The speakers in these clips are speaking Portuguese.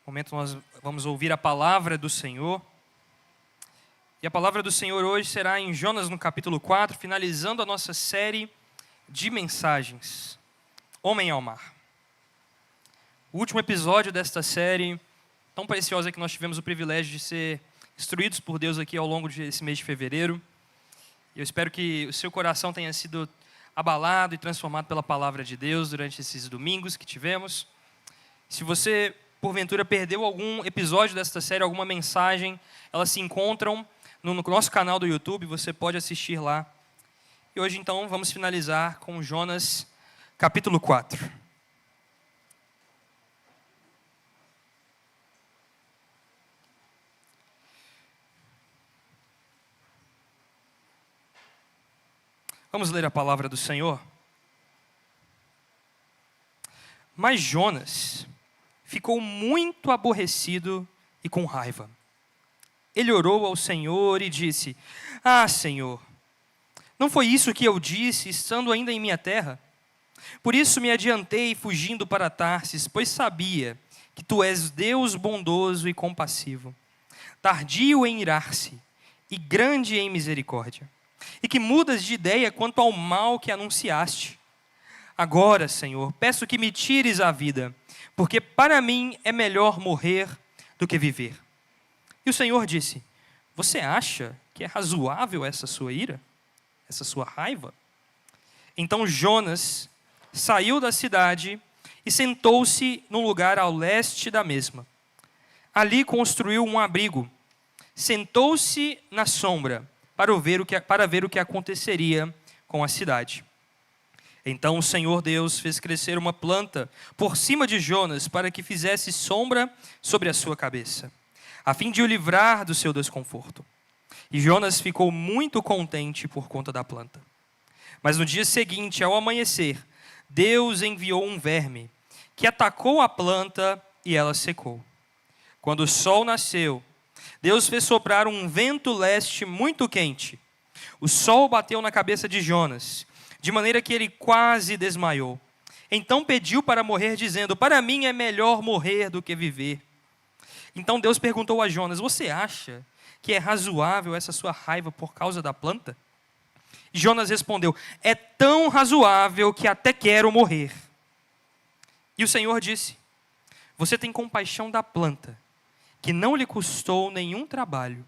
momento nós vamos ouvir a palavra do Senhor. E a palavra do Senhor hoje será em Jonas no capítulo 4, finalizando a nossa série de mensagens, Homem ao Mar. O último episódio desta série, tão preciosa que nós tivemos o privilégio de ser instruídos por Deus aqui ao longo desse mês de fevereiro. Eu espero que o seu coração tenha sido abalado e transformado pela palavra de Deus durante esses domingos que tivemos. Se você, porventura, perdeu algum episódio desta série, alguma mensagem, elas se encontram no nosso canal do YouTube, você pode assistir lá. E hoje, então, vamos finalizar com Jonas, capítulo 4. Vamos ler a palavra do Senhor? Mas Jonas ficou muito aborrecido e com raiva. Ele orou ao Senhor e disse: Ah, Senhor, não foi isso que eu disse, estando ainda em minha terra? Por isso me adiantei fugindo para Tarsis, pois sabia que Tu és Deus bondoso e compassivo, tardio em irar-se e grande em misericórdia, e que mudas de ideia quanto ao mal que anunciaste. Agora, Senhor, peço que me tires a vida, porque para mim é melhor morrer do que viver. E o Senhor disse: Você acha que é razoável essa sua ira? Essa sua raiva? Então Jonas saiu da cidade e sentou-se num lugar ao leste da mesma. Ali construiu um abrigo. Sentou-se na sombra para ver o que aconteceria com a cidade. Então o Senhor Deus fez crescer uma planta por cima de Jonas para que fizesse sombra sobre a sua cabeça, a fim de o livrar do seu desconforto. E Jonas ficou muito contente por conta da planta. Mas no dia seguinte, ao amanhecer, Deus enviou um verme que atacou a planta e ela secou. Quando o sol nasceu, Deus fez soprar um vento leste muito quente. O sol bateu na cabeça de Jonas, de maneira que ele quase desmaiou. Então pediu para morrer, dizendo: Para mim é melhor morrer do que viver. Então Deus perguntou a Jonas: Você acha que é razoável essa sua raiva por causa da planta? E Jonas respondeu: É tão razoável que até quero morrer. E o Senhor disse: Você tem compaixão da planta, que não lhe custou nenhum trabalho.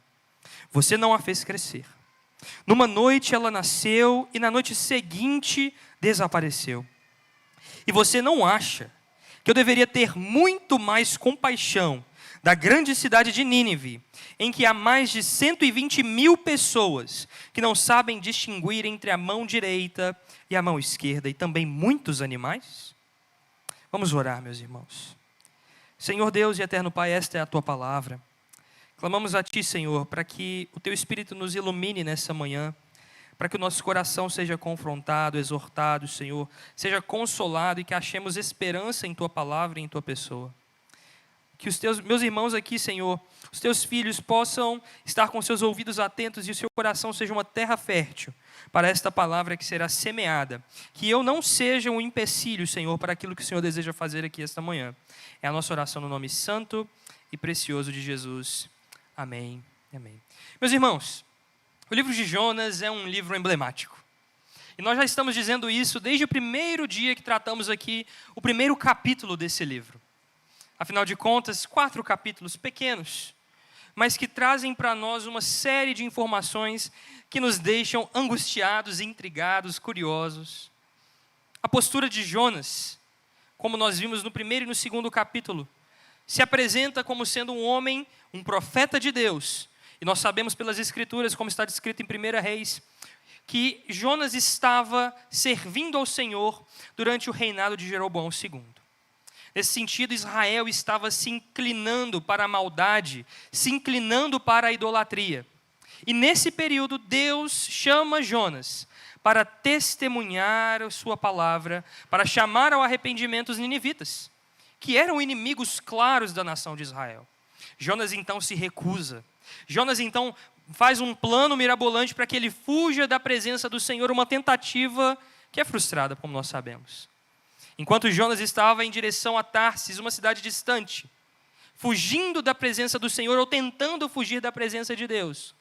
Você não a fez crescer. Numa noite ela nasceu e na noite seguinte desapareceu. E você não acha que eu deveria ter muito mais compaixão da grande cidade de Nínive, em que há mais de 120 mil pessoas que não sabem distinguir entre a mão direita e a mão esquerda, e também muitos animais? Vamos orar, meus irmãos. Senhor Deus e eterno Pai, esta é a Tua palavra. Clamamos a Ti, Senhor, para que o Teu Espírito nos ilumine nessa manhã, para que o nosso coração seja confrontado, exortado, Senhor, seja consolado e que achemos esperança em Tua palavra e em Tua pessoa. Que meus irmãos aqui, Senhor, os Teus filhos possam estar com seus ouvidos atentos e o seu coração seja uma terra fértil para esta palavra que será semeada. Que eu não seja um empecilho, Senhor, para aquilo que o Senhor deseja fazer aqui esta manhã. É a nossa oração no nome santo e precioso de Jesus. Amém. Amém. Meus irmãos, o livro de Jonas é um livro emblemático. E nós já estamos dizendo isso desde o primeiro dia que tratamos aqui o primeiro capítulo desse livro. Afinal de contas, 4 capítulos pequenos, mas que trazem para nós uma série de informações que nos deixam angustiados, intrigados, curiosos. A postura de Jonas, como nós vimos no primeiro e no segundo capítulo, se apresenta como sendo um homem, um profeta de Deus. E nós sabemos pelas Escrituras, como está descrito em 1 Reis, que Jonas estava servindo ao Senhor durante o reinado de Jeroboão II. Nesse sentido, Israel estava se inclinando para a maldade, se inclinando para a idolatria. E nesse período, Deus chama Jonas para testemunhar a sua palavra, para chamar ao arrependimento os ninivitas, que eram inimigos claros da nação de Israel. Jonas então se recusa. Jonas então faz um plano mirabolante para que ele fuja da presença do Senhor, uma tentativa que é frustrada, como nós sabemos. Enquanto Jonas estava em direção a Tarsis, uma cidade distante, fugindo da presença do Senhor ou tentando fugir da presença de Deus,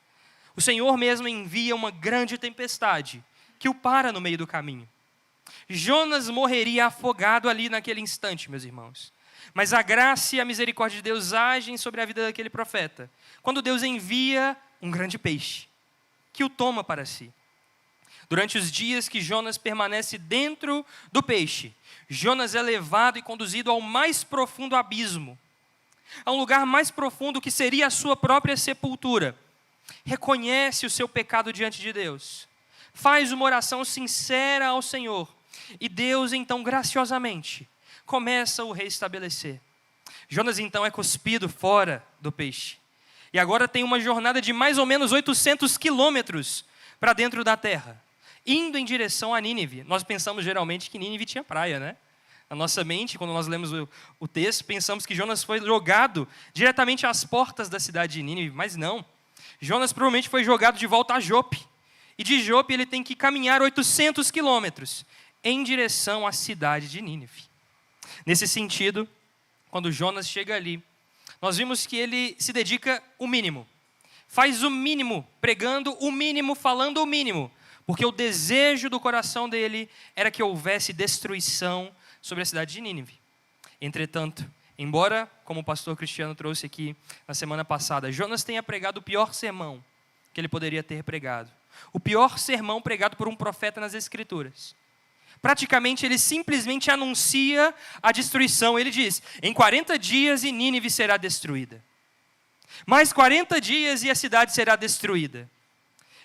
o Senhor mesmo envia uma grande tempestade que o para no meio do caminho. Jonas morreria afogado ali naquele instante, meus irmãos. Mas a graça e a misericórdia de Deus agem sobre a vida daquele profeta, quando Deus envia um grande peixe, que o toma para si. Durante os dias que Jonas permanece dentro do peixe, Jonas é levado e conduzido ao mais profundo abismo, a um lugar mais profundo que seria a sua própria sepultura. Reconhece o seu pecado diante de Deus, faz uma oração sincera ao Senhor, e Deus então graciosamente começa a o restabelecer. Jonas então é cuspido fora do peixe, e agora tem uma jornada de mais ou menos 800 quilômetros para dentro da terra, indo em direção a Nínive. Nós pensamos geralmente que Nínive tinha praia, né? Na nossa mente, quando nós lemos o texto, pensamos que Jonas foi jogado diretamente às portas da cidade de Nínive, mas não. Jonas provavelmente foi jogado de volta a Jope, e de Jope ele tem que caminhar 800 quilômetros em direção à cidade de Nínive. Nesse sentido, quando Jonas chega ali, nós vimos que ele se dedica o mínimo, faz o mínimo, pregando o mínimo, falando o mínimo, porque o desejo do coração dele era que houvesse destruição sobre a cidade de Nínive. Entretanto, embora, como o pastor Cristiano trouxe aqui na semana passada, Jonas tenha pregado o pior sermão que ele poderia ter pregado, o pior sermão pregado por um profeta nas Escrituras. Praticamente ele simplesmente anuncia a destruição. Ele diz: em 40 dias e Nínive será destruída. Mais 40 dias e a cidade será destruída.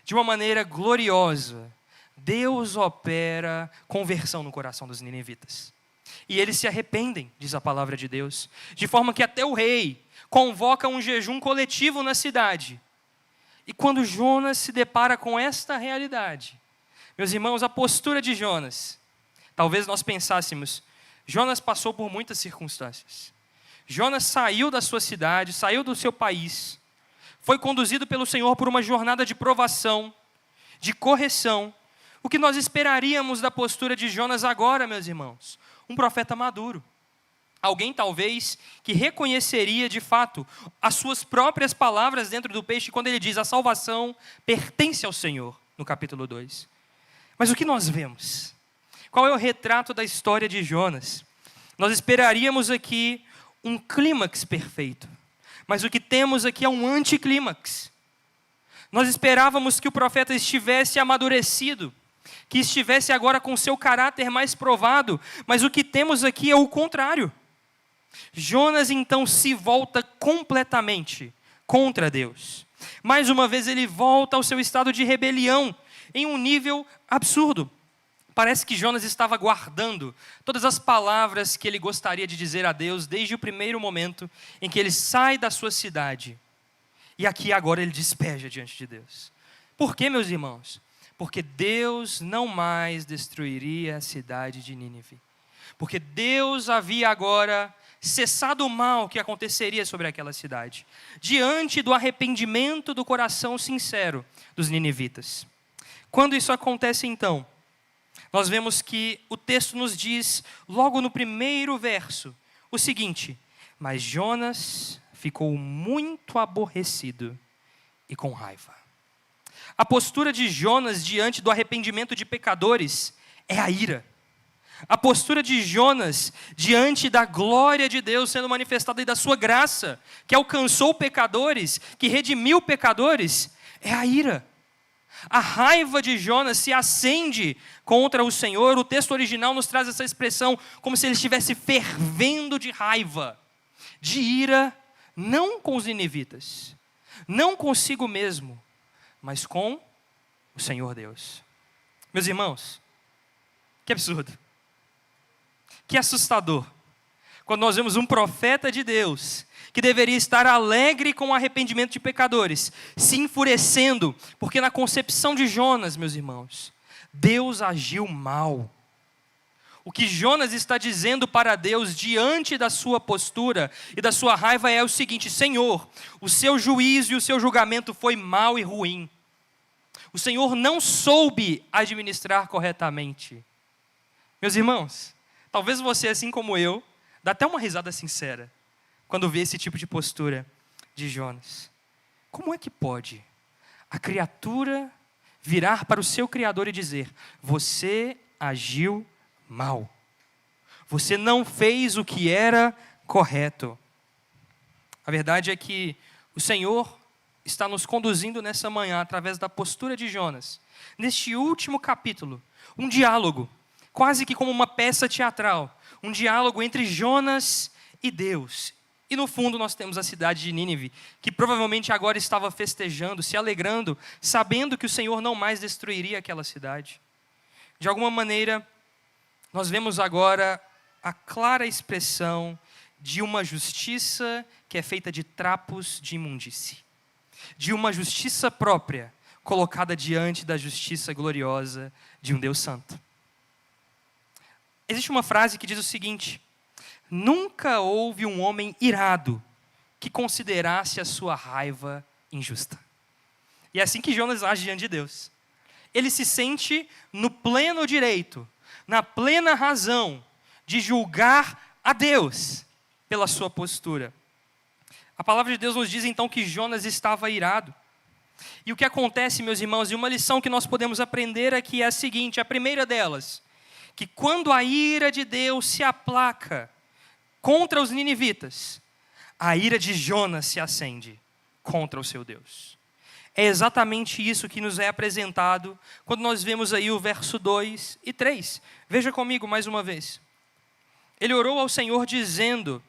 De uma maneira gloriosa, Deus opera conversão no coração dos ninivitas. E eles se arrependem, diz a palavra de Deus, de forma que até o rei convoca um jejum coletivo na cidade. E quando Jonas se depara com esta realidade, meus irmãos, a postura de Jonas, talvez nós pensássemos, Jonas passou por muitas circunstâncias. Jonas saiu da sua cidade, saiu do seu país, foi conduzido pelo Senhor por uma jornada de provação, de correção. O que nós esperaríamos da postura de Jonas agora, meus irmãos? Um profeta maduro. Alguém talvez que reconheceria de fato as suas próprias palavras dentro do peixe quando ele diz: a salvação pertence ao Senhor, no capítulo 2. Mas o que nós vemos? Qual é o retrato da história de Jonas? Nós esperaríamos aqui um clímax perfeito, mas o que temos aqui é um anticlímax. Nós esperávamos que o profeta estivesse amadurecido, que estivesse agora com seu caráter mais provado, mas o que temos aqui é o contrário. Jonas então se volta completamente contra Deus. Mais uma vez ele volta ao seu estado de rebelião, em um nível absurdo. Parece que Jonas estava guardando todas as palavras que ele gostaria de dizer a Deus desde o primeiro momento em que ele sai da sua cidade. E aqui agora ele despeja diante de Deus. Por quê, meus irmãos? Porque Deus não mais destruiria a cidade de Nínive. Porque Deus havia agora cessado o mal que aconteceria sobre aquela cidade, diante do arrependimento do coração sincero dos ninivitas. Quando isso acontece então, nós vemos que o texto nos diz, logo no primeiro verso, o seguinte: mas Jonas ficou muito aborrecido e com raiva. A postura de Jonas diante do arrependimento de pecadores é a ira. A postura de Jonas diante da glória de Deus sendo manifestada e da sua graça, que alcançou pecadores, que redimiu pecadores, é a ira. A raiva de Jonas se acende contra o Senhor. O texto original nos traz essa expressão como se ele estivesse fervendo de raiva, de ira, não com os ninivitas, não consigo mesmo, mas com o Senhor Deus. Meus irmãos, que absurdo, que assustador, quando nós vemos um profeta de Deus, que deveria estar alegre com o arrependimento de pecadores, se enfurecendo, porque na concepção de Jonas, meus irmãos, Deus agiu mal. O que Jonas está dizendo para Deus diante da sua postura e da sua raiva é o seguinte: Senhor, o seu juízo e o seu julgamento foi mau e ruim. O Senhor não soube administrar corretamente. Meus irmãos, talvez você, assim como eu, dá até uma risada sincera quando vê esse tipo de postura de Jonas. Como é que pode a criatura virar para o seu Criador e dizer: você agiu mal, você não fez o que era correto? A verdade é que o Senhor está nos conduzindo nessa manhã, através da postura de Jonas, neste último capítulo, um diálogo, quase que como uma peça teatral, um diálogo entre Jonas e Deus. E no fundo nós temos a cidade de Nínive, que provavelmente agora estava festejando, se alegrando, sabendo que o Senhor não mais destruiria aquela cidade. De alguma maneira, nós vemos agora a clara expressão de uma justiça que é feita de trapos de imundície, de uma justiça própria, colocada diante da justiça gloriosa de um Deus santo. Existe uma frase que diz o seguinte: nunca houve um homem irado que considerasse a sua raiva injusta. E é assim que Jonas age diante de Deus. Ele se sente no pleno direito, na plena razão de julgar a Deus pela sua postura. A palavra de Deus nos diz então que Jonas estava irado. E o que acontece, meus irmãos, e uma lição que nós podemos aprender aqui é a seguinte: a primeira delas, que quando a ira de Deus se aplaca contra os ninivitas, a ira de Jonas se acende contra o seu Deus. É exatamente isso que nos é apresentado quando nós vemos aí o verso 2 e 3. Veja comigo mais uma vez. Ele orou ao Senhor dizendo: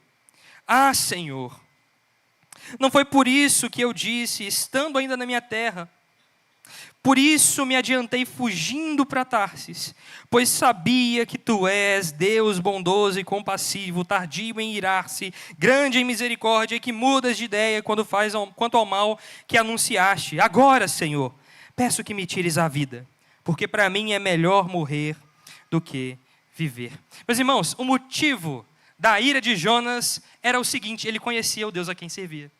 ah, Senhor, não foi por isso que eu disse, estando ainda na minha terra, por isso me adiantei fugindo para Tarsis, pois sabia que tu és Deus bondoso e compassivo, tardio em irar-se, grande em misericórdia, e que mudas de ideia quanto ao mal que anunciaste. Agora, Senhor, peço que me tires a vida, porque para mim é melhor morrer do que viver. Meus irmãos, o motivo da ira de Jonas era o seguinte: ele conhecia o Deus a quem servia.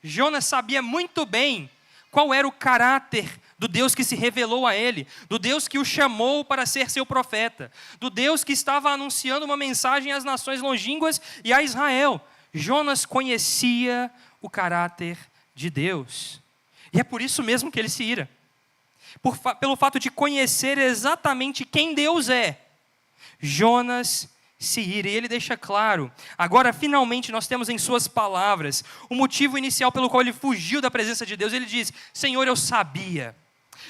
Jonas sabia muito bem qual era o caráter do Deus que se revelou a ele, do Deus que o chamou para ser seu profeta, do Deus que estava anunciando uma mensagem às nações longínquas e a Israel. Jonas conhecia o caráter de Deus. E é por isso mesmo que ele se ira. Pelo fato de conhecer exatamente quem Deus é, Jonas se ira, e ele deixa claro. Agora, finalmente, nós temos em suas palavras o motivo inicial pelo qual ele fugiu da presença de Deus. Ele diz: Senhor, eu sabia.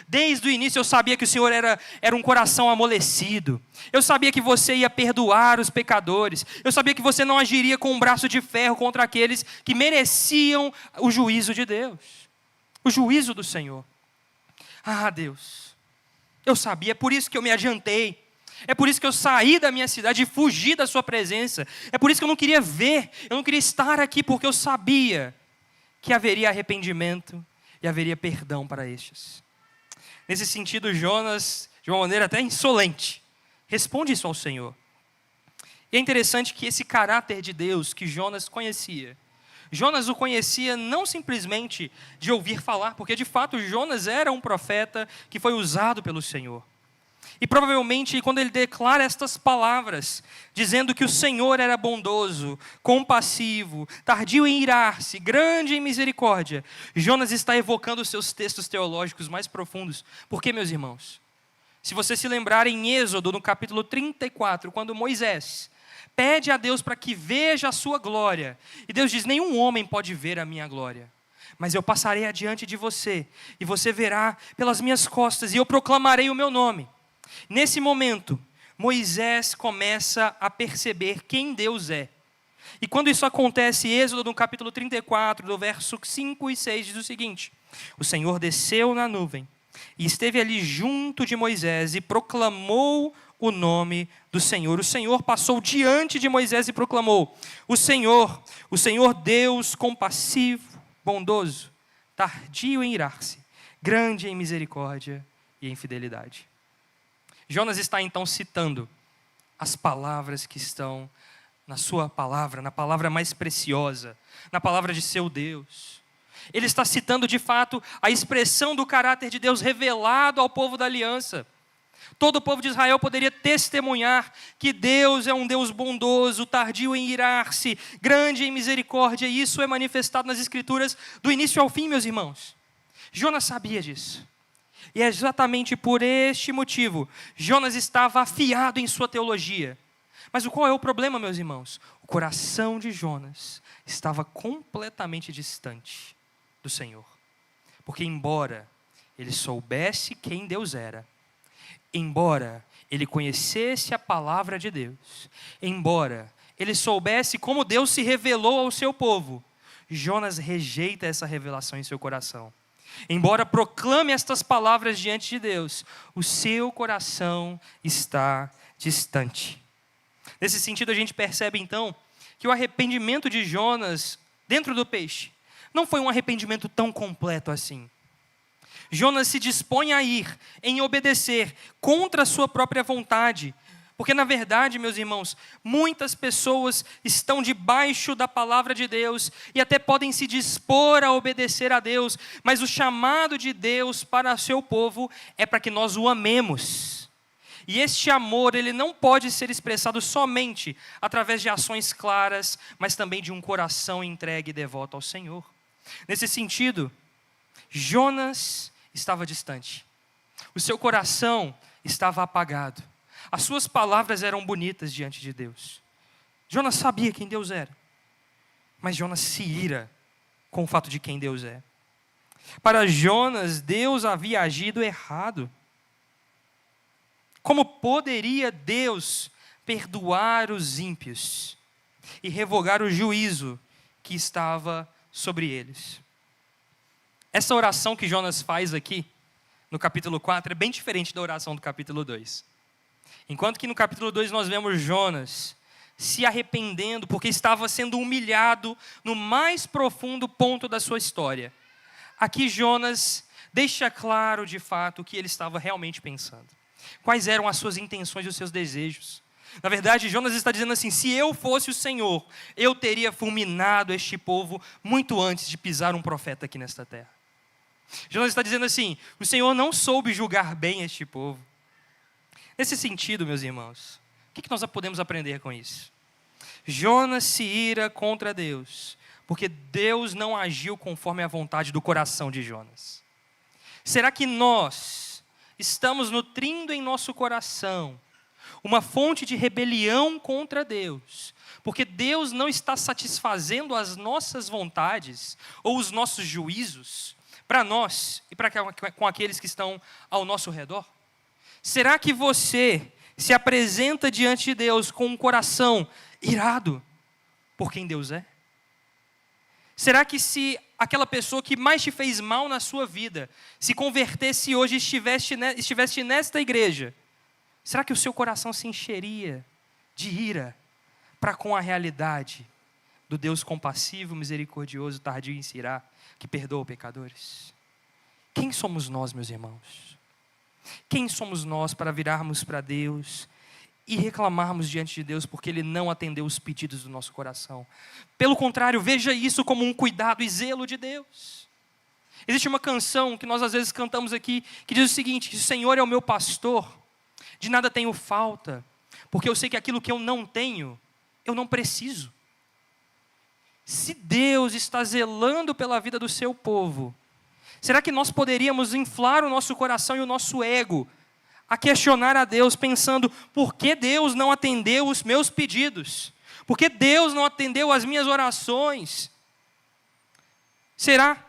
Desde o início eu sabia que o Senhor era um coração amolecido. Eu sabia que você ia perdoar os pecadores. Eu sabia que você não agiria com um braço de ferro contra aqueles que mereciam o juízo de Deus. O juízo do Senhor. Ah, Deus, eu sabia, é por isso que eu me adiantei. É por isso que eu saí da minha cidade e fugi da sua presença. É por isso que eu não queria ver, eu não queria estar aqui, porque eu sabia que haveria arrependimento e haveria perdão para estes. Nesse sentido, Jonas, de uma maneira até insolente, responde isso ao Senhor. E é interessante que esse caráter de Deus que Jonas conhecia, Jonas o conhecia não simplesmente de ouvir falar, porque de fato Jonas era um profeta que foi usado pelo Senhor. E provavelmente quando ele declara estas palavras, dizendo que o Senhor era bondoso, compassivo, tardio em irar-se, grande em misericórdia, Jonas está evocando os seus textos teológicos mais profundos. Por quê, meus irmãos? Se você se lembrar em Êxodo, no capítulo 34, quando Moisés pede a Deus para que veja a sua glória, e Deus diz: nenhum homem pode ver a minha glória, mas eu passarei adiante de você, e você verá pelas minhas costas, e eu proclamarei o meu nome. Nesse momento, Moisés começa a perceber quem Deus é. E quando isso acontece, Êxodo no capítulo 34, do verso 5 e 6, diz o seguinte: o Senhor desceu na nuvem e esteve ali junto de Moisés e proclamou o nome do Senhor. O Senhor passou diante de Moisés e proclamou: o Senhor Deus compassivo, bondoso, tardio em irar-se, grande em misericórdia e em fidelidade. Jonas está então citando as palavras que estão na sua palavra, na palavra mais preciosa, na palavra de seu Deus. Ele está citando de fato a expressão do caráter de Deus revelado ao povo da aliança. Todo o povo de Israel poderia testemunhar que Deus é um Deus bondoso, tardio em irar-se, grande em misericórdia, e isso é manifestado nas Escrituras do início ao fim, meus irmãos. Jonas sabia disso. E é exatamente por este motivo, Jonas estava afiado em sua teologia. Mas qual é o problema, meus irmãos? O coração de Jonas estava completamente distante do Senhor. Porque embora ele soubesse quem Deus era, embora ele conhecesse a palavra de Deus, embora ele soubesse como Deus se revelou ao seu povo, Jonas rejeita essa revelação em seu coração. Embora proclame estas palavras diante de Deus, o seu coração está distante. Nesse sentido, a gente percebe então que o arrependimento de Jonas dentro do peixe não foi um arrependimento tão completo assim. Jonas se dispõe a ir em obedecer contra a sua própria vontade, porque na verdade, meus irmãos, muitas pessoas estão debaixo da palavra de Deus e até podem se dispor a obedecer a Deus, mas o chamado de Deus para o seu povo é para que nós o amemos. E este amor, ele não pode ser expressado somente através de ações claras, mas também de um coração entregue e devoto ao Senhor. Nesse sentido, Jonas estava distante. O seu coração estava apagado. As suas palavras eram bonitas diante de Deus. Jonas sabia quem Deus era, mas Jonas se ira com o fato de quem Deus é. Para Jonas, Deus havia agido errado. Como poderia Deus perdoar os ímpios e revogar o juízo que estava sobre eles? Essa oração que Jonas faz aqui, no capítulo 4, é bem diferente da oração do capítulo 2. Enquanto que no capítulo 2 nós vemos Jonas se arrependendo porque estava sendo humilhado no mais profundo ponto da sua história. Aqui Jonas deixa claro de fato o que ele estava realmente pensando. Quais eram as suas intenções e os seus desejos. Na verdade, Jonas está dizendo assim: se eu fosse o Senhor, eu teria fulminado este povo muito antes de pisar um profeta aqui nesta terra. Jonas está dizendo assim: o Senhor não soube julgar bem este povo. Nesse sentido, meus irmãos, o que nós podemos aprender com isso? Jonas se ira contra Deus, porque Deus não agiu conforme a vontade do coração de Jonas. Será que nós estamos nutrindo em nosso coração uma fonte de rebelião contra Deus, porque Deus não está satisfazendo as nossas vontades ou os nossos juízos para nós e com aqueles que estão ao nosso redor? Será que você se apresenta diante de Deus com um coração irado por quem Deus é? Será que se aquela pessoa que mais te fez mal na sua vida se convertesse hoje e estivesse nesta igreja, será que o seu coração se encheria de ira para com a realidade do Deus compassivo, misericordioso, tardio em se irar, que perdoa pecadores? Quem somos nós, meus irmãos? Quem somos nós para virarmos para Deus e reclamarmos diante de Deus porque Ele não atendeu os pedidos do nosso coração? Pelo contrário, veja isso como um cuidado e zelo de Deus. Existe uma canção que nós às vezes cantamos aqui, que diz o seguinte: o Senhor é o meu pastor, de nada tenho falta, porque eu sei que aquilo que eu não tenho, eu não preciso. Se Deus está zelando pela vida do seu povo, será que nós poderíamos inflar o nosso coração e o nosso ego a questionar a Deus, pensando: por que Deus não atendeu os meus pedidos? Por que Deus não atendeu as minhas orações? Será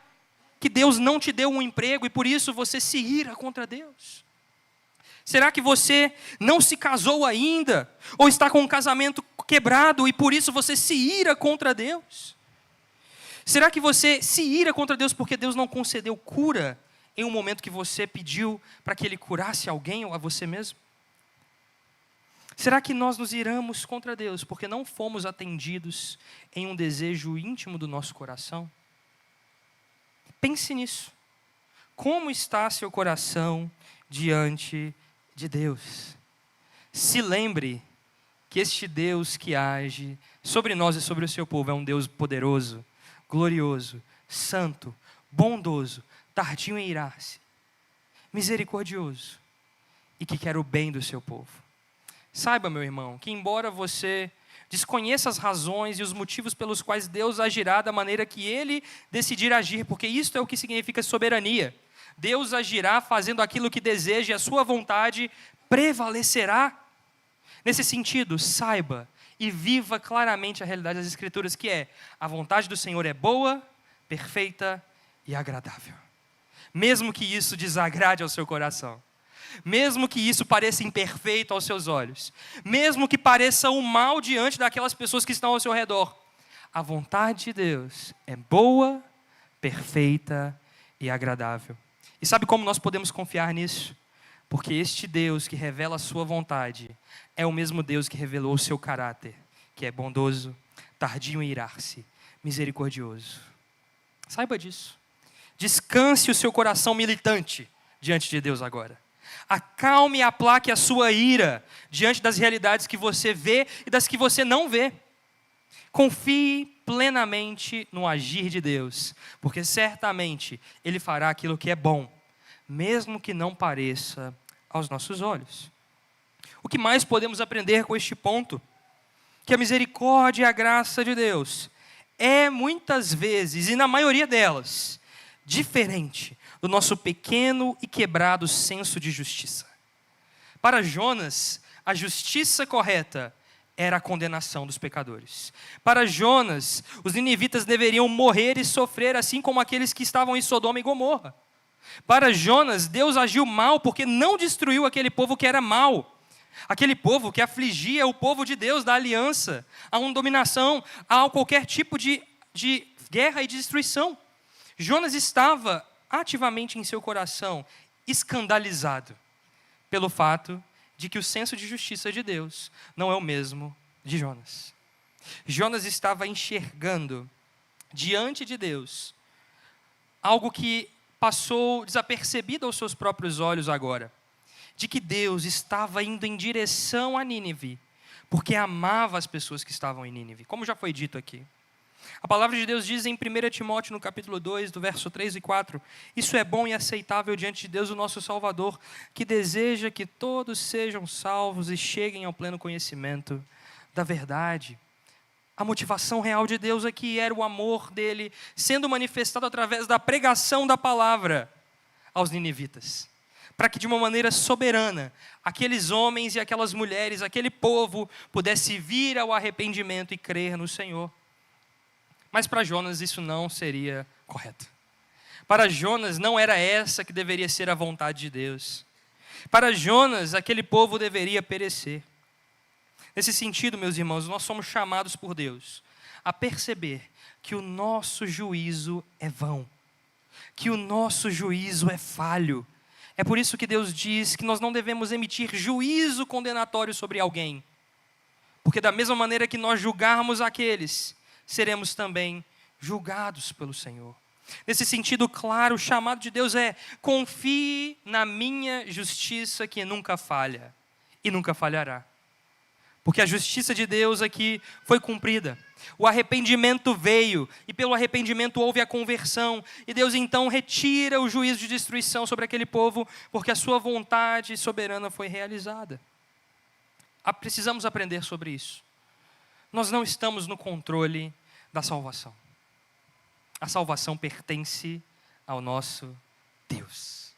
que Deus não te deu um emprego e por isso você se ira contra Deus? Será que você não se casou ainda? Ou está com um casamento quebrado e por isso você se ira contra Deus? Será que você se ira contra Deus porque Deus não concedeu cura em um momento que você pediu para que Ele curasse alguém ou a você mesmo? Será que nós nos iramos contra Deus porque não fomos atendidos em um desejo íntimo do nosso coração? Pense nisso. Como está seu coração diante de Deus? Se lembre que este Deus que age sobre nós e sobre o seu povo é um Deus poderoso, glorioso, santo, bondoso, tardio em irar-se, misericordioso e que quer o bem do seu povo. Saiba, meu irmão, que embora você desconheça as razões e os motivos pelos quais Deus agirá da maneira que Ele decidir agir, porque isto é o que significa soberania. Deus agirá fazendo aquilo que deseja e a sua vontade prevalecerá. Nesse sentido, saiba e viva claramente a realidade das Escrituras, que é: a vontade do Senhor é boa, perfeita e agradável. Mesmo que isso desagrade ao seu coração, mesmo que isso pareça imperfeito aos seus olhos, mesmo que pareça um mal diante daquelas pessoas que estão ao seu redor, a vontade de Deus é boa, perfeita e agradável. E sabe como nós podemos confiar nisso? Porque este Deus que revela a sua vontade é o mesmo Deus que revelou o seu caráter, que é bondoso, tardio em irar-se, misericordioso. Saiba disso. Descanse o seu coração militante diante de Deus agora. Acalme e aplaque a sua ira diante das realidades que você vê e das que você não vê. Confie plenamente no agir de Deus, porque certamente Ele fará aquilo que é bom, mesmo que não pareça aos nossos olhos. O que mais podemos aprender com este ponto? Que a misericórdia e a graça de Deus é muitas vezes, e na maioria delas, diferente do nosso pequeno e quebrado senso de justiça. Para Jonas, a justiça correta era a condenação dos pecadores. Para Jonas, os ninivitas deveriam morrer e sofrer assim como aqueles que estavam em Sodoma e Gomorra. Para Jonas, Deus agiu mal porque não destruiu aquele povo que era mau. Aquele povo que afligia o povo de Deus da aliança, a uma dominação, a qualquer tipo de guerra e de destruição. Jonas estava ativamente em seu coração escandalizado pelo fato de que o senso de justiça de Deus não é o mesmo de Jonas. Jonas estava enxergando diante de Deus algo que passou desapercebido aos seus próprios olhos agora, de que Deus estava indo em direção a Nínive, porque amava as pessoas que estavam em Nínive, como já foi dito aqui. A palavra de Deus diz em 1 Timóteo, no capítulo 2, do verso 3 e 4, isso é bom e aceitável diante de Deus, o nosso Salvador, que deseja que todos sejam salvos e cheguem ao pleno conhecimento da verdade. A motivação real de Deus aqui era o amor dele sendo manifestado através da pregação da palavra aos ninivitas, para que de uma maneira soberana, aqueles homens e aquelas mulheres, aquele povo, pudesse vir ao arrependimento e crer no Senhor. Mas para Jonas isso não seria correto. Para Jonas não era essa que deveria ser a vontade de Deus. Para Jonas, aquele povo deveria perecer. Nesse sentido, meus irmãos, nós somos chamados por Deus a perceber que o nosso juízo é vão, que o nosso juízo é falho. É por isso que Deus diz que nós não devemos emitir juízo condenatório sobre alguém, porque da mesma maneira que nós julgarmos aqueles, seremos também julgados pelo Senhor. Nesse sentido, claro, o chamado de Deus é: confie na minha justiça que nunca falha e nunca falhará. Porque a justiça de Deus aqui foi cumprida. O arrependimento veio e pelo arrependimento houve a conversão. E Deus então retira o juízo de destruição sobre aquele povo, porque a sua vontade soberana foi realizada. Precisamos aprender sobre isso. Nós não estamos no controle da salvação. A salvação pertence ao nosso Deus.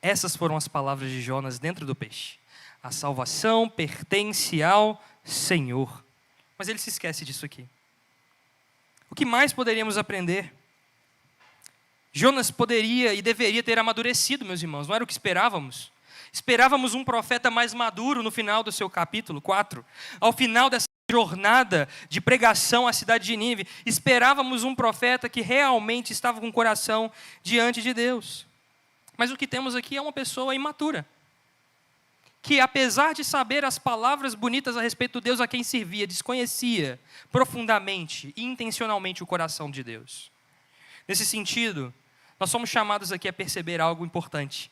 Essas foram as palavras de Jonas dentro do peixe. A salvação pertence ao Senhor. Mas ele se esquece disso aqui. O que mais poderíamos aprender? Jonas poderia e deveria ter amadurecido, meus irmãos. Não era o que esperávamos. Esperávamos um profeta mais maduro no final do seu capítulo 4. Ao final dessa jornada de pregação à cidade de Nínive, esperávamos um profeta que realmente estava com o coração diante de Deus. Mas o que temos aqui é uma pessoa imatura, que apesar de saber as palavras bonitas a respeito do Deus a quem servia, desconhecia profundamente e intencionalmente o coração de Deus. Nesse sentido, nós somos chamados aqui a perceber algo importante.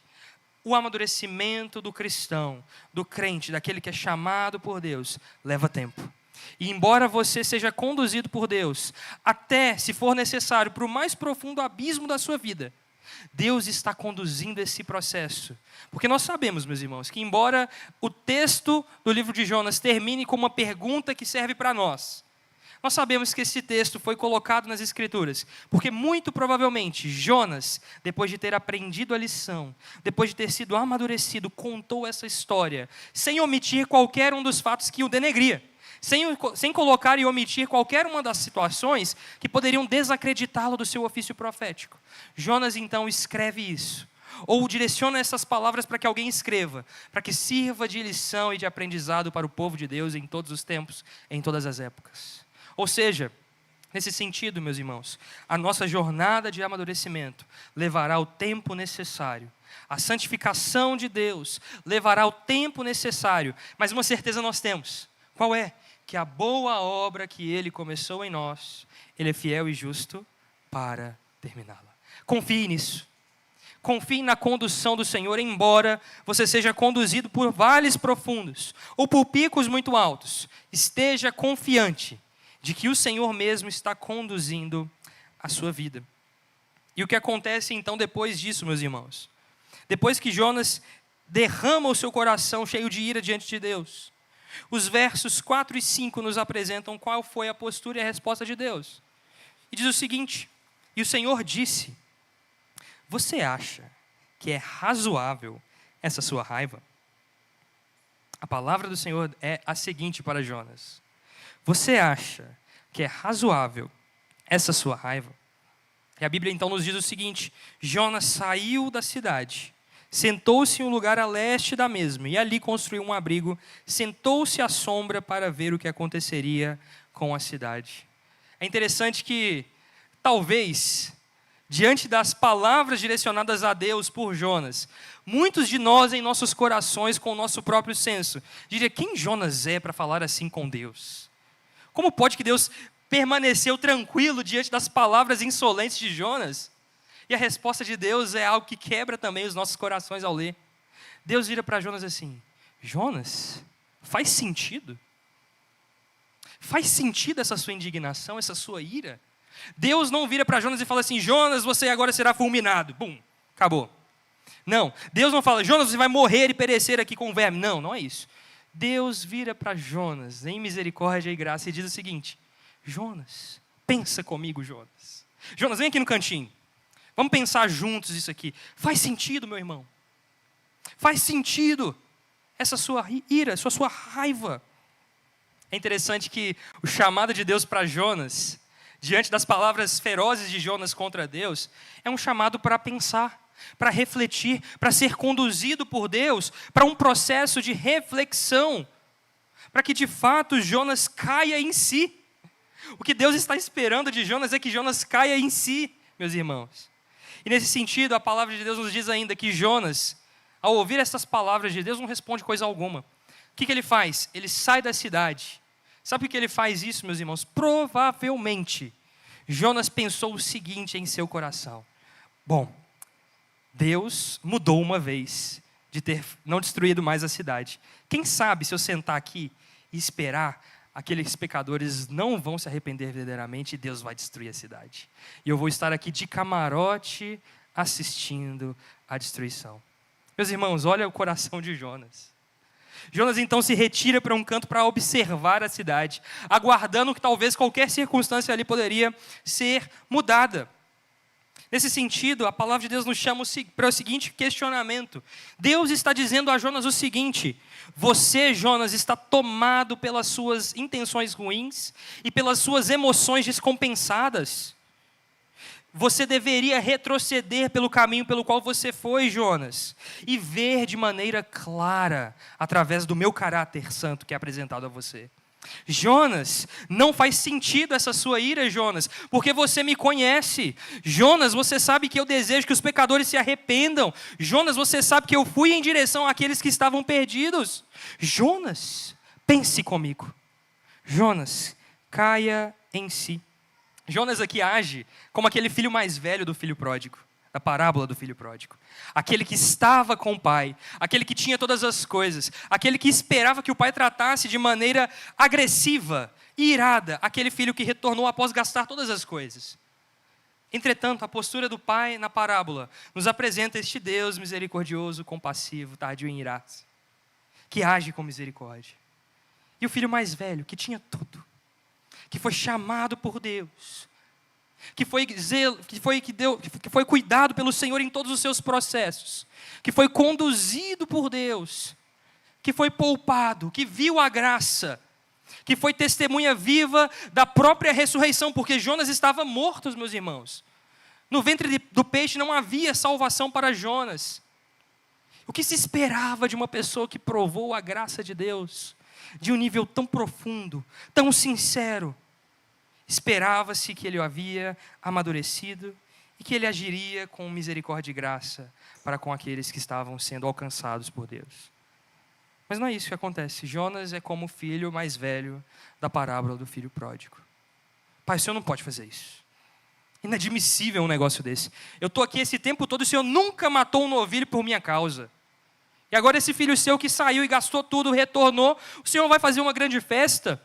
O amadurecimento do cristão, do crente, daquele que é chamado por Deus, leva tempo. E embora você seja conduzido por Deus, até, se for necessário, para o mais profundo abismo da sua vida, Deus está conduzindo esse processo. Porque nós sabemos, meus irmãos, que embora o texto do livro de Jonas termine com uma pergunta que serve para nós sabemos que esse texto foi colocado nas Escrituras, porque muito provavelmente Jonas, depois de ter aprendido a lição, depois de ter sido amadurecido, contou essa história, sem omitir qualquer um dos fatos que o denegria, sem colocar e omitir qualquer uma das situações que poderiam desacreditá-lo do seu ofício profético. Jonas então escreve isso, ou direciona essas palavras para que alguém escreva, para que sirva de lição e de aprendizado para o povo de Deus em todos os tempos, em todas as épocas. Ou seja, nesse sentido, meus irmãos, a nossa jornada de amadurecimento levará o tempo necessário. A santificação de Deus levará o tempo necessário. Mas uma certeza nós temos. Qual é? Que a boa obra que Ele começou em nós, Ele é fiel e justo para terminá-la. Confie nisso. Confie na condução do Senhor, embora você seja conduzido por vales profundos ou por picos muito altos. Esteja confiante de que o Senhor mesmo está conduzindo a sua vida. E o que acontece então depois disso, meus irmãos? Depois que Jonas derrama o seu coração cheio de ira diante de Deus, os versos 4 e 5 nos apresentam qual foi a postura e a resposta de Deus. E diz o seguinte: e o Senhor disse: você acha que é razoável essa sua raiva? A palavra do Senhor é a seguinte para Jonas: você acha que é razoável essa sua raiva? E a Bíblia então nos diz o seguinte: Jonas saiu da cidade, sentou-se em um lugar a leste da mesma, e ali construiu um abrigo, sentou-se à sombra para ver o que aconteceria com a cidade. É interessante que, talvez, diante das palavras direcionadas a Deus por Jonas, muitos de nós em nossos corações, com o nosso próprio senso, diria: quem Jonas é para falar assim com Deus? Como pode que Deus permaneceu tranquilo diante das palavras insolentes de Jonas? E a resposta de Deus é algo que quebra também os nossos corações ao ler. Deus vira para Jonas assim: Jonas, faz sentido? Faz sentido essa sua indignação, essa sua ira? Deus não vira para Jonas e fala assim: Jonas, você agora será fulminado. Bum, acabou. Não, Deus não fala: Jonas, você vai morrer e perecer aqui com o verme. Não, não é isso. Deus vira para Jonas em misericórdia e graça e diz o seguinte: Jonas, pensa comigo, Jonas. Jonas, vem aqui no cantinho. Vamos pensar juntos isso aqui. Faz sentido, meu irmão? Faz sentido essa sua ira, essa sua raiva? É interessante que o chamado de Deus para Jonas, diante das palavras ferozes de Jonas contra Deus, é um chamado para pensar, para refletir, para ser conduzido por Deus para um processo de reflexão, para que de fato Jonas caia em si. O que Deus está esperando de Jonas é que Jonas caia em si, meus irmãos. E nesse sentido, a palavra de Deus nos diz ainda que Jonas, ao ouvir essas palavras de Deus, não responde coisa alguma. O que ele faz? Ele sai da cidade. Sabe por que ele faz isso, meus irmãos? Provavelmente, Jonas pensou o seguinte em seu coração: bom, Deus mudou uma vez de ter não destruído mais a cidade. Quem sabe se eu sentar aqui e esperar, aqueles pecadores não vão se arrepender verdadeiramente e Deus vai destruir a cidade. E eu vou estar aqui de camarote assistindo à destruição. Meus irmãos, olha o coração de Jonas. Jonas então se retira para um canto para observar a cidade, aguardando que talvez qualquer circunstância ali poderia ser mudada. Nesse sentido, a palavra de Deus nos chama para o seguinte questionamento. Deus está dizendo a Jonas o seguinte: você, Jonas, está tomado pelas suas intenções ruins e pelas suas emoções descompensadas. Você deveria retroceder pelo caminho pelo qual você foi, Jonas, e ver de maneira clara, através do meu caráter santo que é apresentado a você. Jonas, não faz sentido essa sua ira, Jonas, porque você me conhece. Jonas, você sabe que eu desejo que os pecadores se arrependam. Jonas, você sabe que eu fui em direção àqueles que estavam perdidos. Jonas, pense comigo. Jonas, caia em si. Jonas aqui age como aquele filho mais velho do filho pródigo, da parábola do filho pródigo. Aquele que estava com o pai, aquele que tinha todas as coisas, aquele que esperava que o pai tratasse de maneira agressiva e irada, aquele filho que retornou após gastar todas as coisas. Entretanto, a postura do pai na parábola nos apresenta este Deus misericordioso, compassivo, tardio em irar-se, que age com misericórdia. E o filho mais velho, que tinha tudo, que foi chamado por Deus, que foi cuidado pelo Senhor em todos os seus processos, que foi conduzido por Deus, que foi poupado, que viu a graça, que foi testemunha viva da própria ressurreição, porque Jonas estava morto, meus irmãos. No ventre do peixe não havia salvação para Jonas. O que se esperava de uma pessoa que provou a graça de Deus, de um nível tão profundo, tão sincero? Esperava-se que ele o havia amadurecido e que ele agiria com misericórdia e graça para com aqueles que estavam sendo alcançados por Deus. Mas não é isso que acontece. Jonas é como o filho mais velho da parábola do filho pródigo. Pai, o Senhor não pode fazer isso. Inadmissível um negócio desse. Eu estou aqui esse tempo todo, o Senhor nunca matou um novilho por minha causa. E agora esse filho seu que saiu e gastou tudo, retornou, o Senhor vai fazer uma grande festa?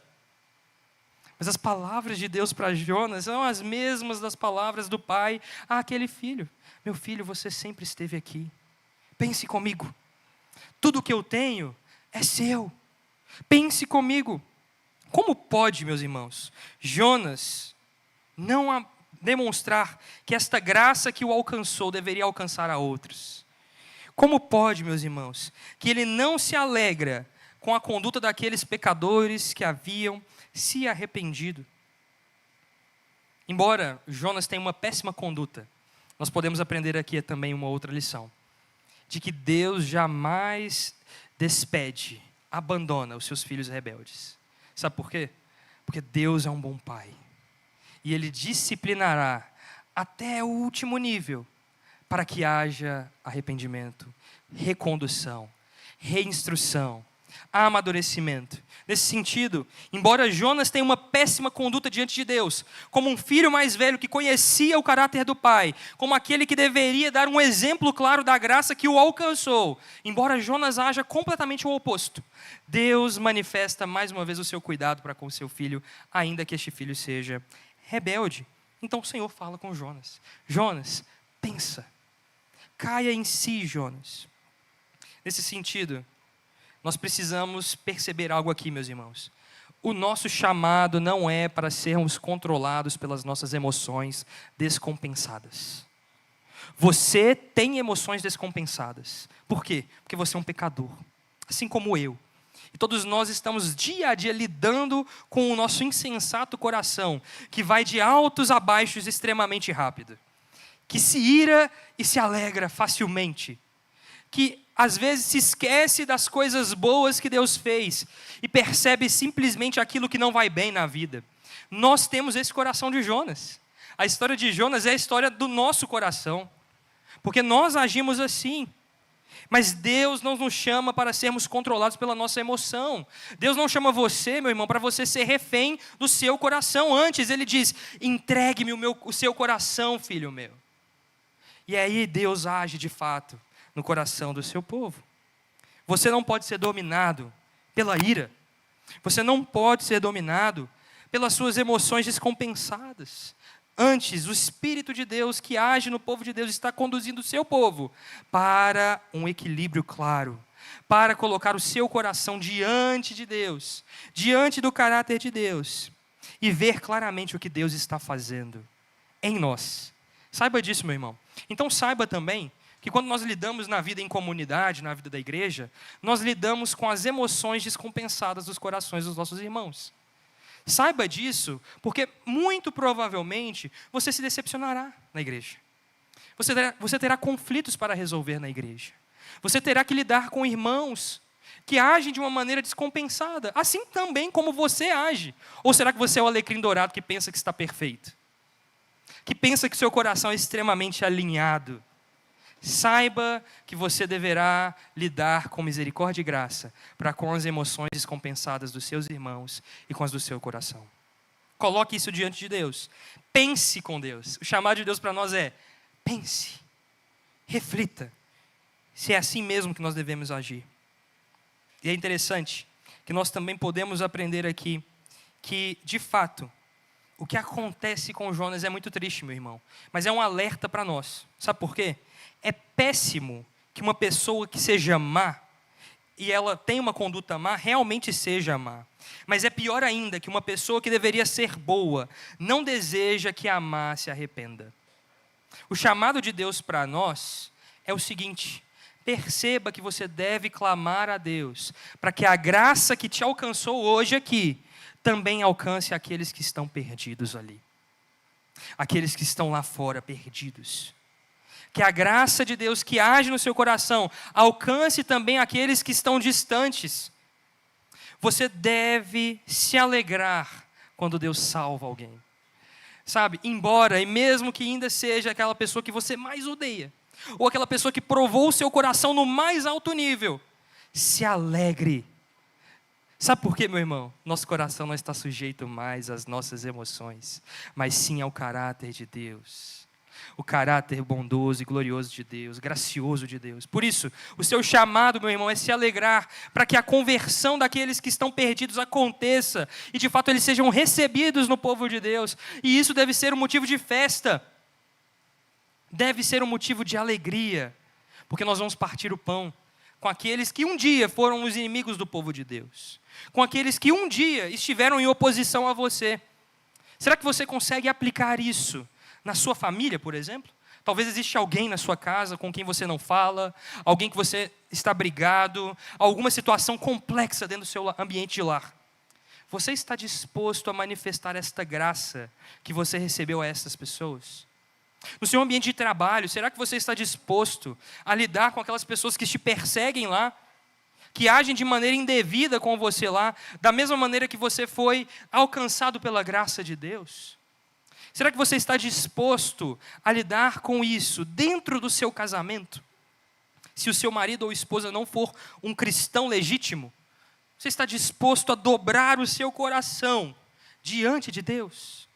Mas as palavras de Deus para Jonas são as mesmas das palavras do pai àquele filho. Meu filho, você sempre esteve aqui. Pense comigo. Tudo que eu tenho é seu. Pense comigo. Como pode, meus irmãos, Jonas não demonstrar que esta graça que o alcançou deveria alcançar a outros? Como pode, meus irmãos, que ele não se alegra com a conduta daqueles pecadores que haviam se arrependido? Embora Jonas tenha uma péssima conduta, nós podemos aprender aqui também uma outra lição, de que Deus jamais despede, abandona os seus filhos rebeldes. Sabe por quê? Porque Deus é um bom pai. E Ele disciplinará até o último nível para que haja arrependimento, recondução, reinstrução, amadurecimento. Nesse sentido, embora Jonas tenha uma péssima conduta diante de Deus, como um filho mais velho que conhecia o caráter do pai, como aquele que deveria dar um exemplo claro da graça que o alcançou, embora Jonas haja completamente o oposto, Deus manifesta mais uma vez o seu cuidado para com o seu filho, ainda que este filho seja rebelde. Então o Senhor fala com Jonas: Jonas, pensa, caia em si, Jonas. Nesse sentido, nós precisamos perceber algo aqui, meus irmãos. O nosso chamado não é para sermos controlados pelas nossas emoções descompensadas. Você tem emoções descompensadas. Por quê? Porque você é um pecador, assim como eu. E todos nós estamos dia a dia lidando com o nosso insensato coração, que vai de altos a baixos extremamente rápido, que se ira e se alegra facilmente, que às vezes se esquece das coisas boas que Deus fez e percebe simplesmente aquilo que não vai bem na vida. Nós temos esse coração de Jonas. A história de Jonas é a história do nosso coração, porque nós agimos assim. Mas Deus não nos chama para sermos controlados pela nossa emoção. Deus não chama você, meu irmão, para você ser refém do seu coração. Antes Ele diz: entregue-me o seu coração, filho meu. E aí Deus age de fato no coração do seu povo. Você não pode ser dominado pela ira. Você não pode ser dominado pelas suas emoções descompensadas. Antes, o Espírito de Deus que age no povo de Deus está conduzindo o seu povo para um equilíbrio claro, para colocar o seu coração diante de Deus, diante do caráter de Deus, e ver claramente o que Deus está fazendo em nós. Saiba disso, meu irmão. Então saiba também que quando nós lidamos na vida em comunidade, na vida da igreja, nós lidamos com as emoções descompensadas dos corações dos nossos irmãos. Saiba disso, porque muito provavelmente você se decepcionará na igreja. Você terá conflitos para resolver na igreja. Você terá que lidar com irmãos que agem de uma maneira descompensada, assim também como você age. Ou será que você é o alecrim dourado que pensa que está perfeito? Que pensa que seu coração é extremamente alinhado? Saiba que você deverá lidar com misericórdia e graça para com as emoções descompensadas dos seus irmãos e com as do seu coração. Coloque isso diante de Deus. Pense com Deus. O chamado de Deus para nós é: pense, reflita, se é assim mesmo que nós devemos agir. E é interessante que nós também podemos aprender aqui que, de fato, o que acontece com Jonas é muito triste, meu irmão. Mas é um alerta para nós. Sabe por quê? É péssimo que uma pessoa que seja má, e ela tem uma conduta má, realmente seja má. Mas é pior ainda que uma pessoa que deveria ser boa, não deseja que a má se arrependa. O chamado de Deus para nós é o seguinte: perceba que você deve clamar a Deus, para que a graça que te alcançou hoje aqui, também alcance aqueles que estão perdidos ali. Aqueles que estão lá fora perdidos. Que a graça de Deus que age no seu coração alcance também aqueles que estão distantes. Você deve se alegrar quando Deus salva alguém. Sabe, embora, e mesmo que ainda seja aquela pessoa que você mais odeia, ou aquela pessoa que provou o seu coração no mais alto nível, se alegre. Sabe por quê, meu irmão? Nosso coração não está sujeito mais às nossas emoções, mas sim ao caráter de Deus. O caráter bondoso e glorioso de Deus, gracioso de Deus. Por isso, o seu chamado, meu irmão, é se alegrar para que a conversão daqueles que estão perdidos aconteça e de fato eles sejam recebidos no povo de Deus. E isso deve ser um motivo de festa. Deve ser um motivo de alegria, porque nós vamos partir o pão com aqueles que um dia foram os inimigos do povo de Deus, com aqueles que um dia estiveram em oposição a você. Será que você consegue aplicar isso na sua família, por exemplo? Talvez existe alguém na sua casa com quem você não fala, alguém que você está brigado, alguma situação complexa dentro do seu ambiente de lar. Você está disposto a manifestar esta graça que você recebeu a essas pessoas? No seu ambiente de trabalho, será que você está disposto a lidar com aquelas pessoas que te perseguem lá, que agem de maneira indevida com você lá, da mesma maneira que você foi alcançado pela graça de Deus? Será que você está disposto a lidar com isso dentro do seu casamento? Se o seu marido ou esposa não for um cristão legítimo, você está disposto a dobrar o seu coração diante de Deus?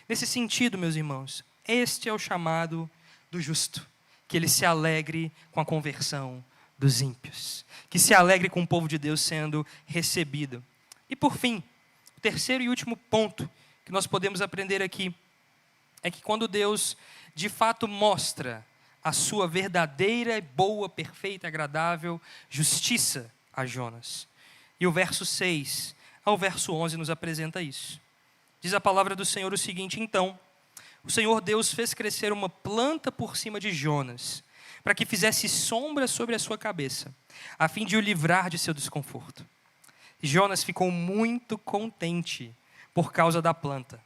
Nesse sentido, meus irmãos, este é o chamado do justo, que ele se alegre com a conversão dos ímpios, que se alegre com o povo de Deus sendo recebido. E por fim, o terceiro e último ponto que nós podemos aprender aqui, é que quando Deus de fato mostra a sua verdadeira, boa, perfeita, agradável justiça a Jonas. E o verso 6 ao verso 11 nos apresenta isso. Diz a palavra do Senhor o seguinte: então, o Senhor Deus fez crescer uma planta por cima de Jonas, para que fizesse sombra sobre a sua cabeça, a fim de o livrar de seu desconforto. Jonas ficou muito contente por causa da planta.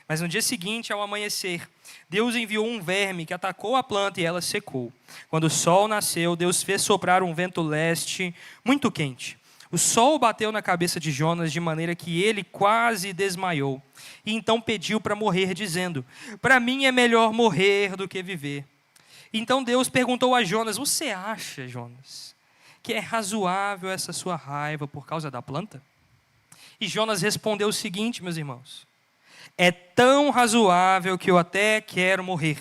Mas no dia seguinte, ao amanhecer, Deus enviou um verme que atacou a planta e ela secou. Quando o sol nasceu, Deus fez soprar um vento leste muito quente. O sol bateu na cabeça de Jonas de maneira que ele quase desmaiou. E então pediu para morrer, dizendo: para mim é melhor morrer do que viver. Então Deus perguntou a Jonas: você acha, Jonas, que é razoável essa sua raiva por causa da planta? E Jonas respondeu o seguinte, meus irmãos: é tão razoável que eu até quero morrer.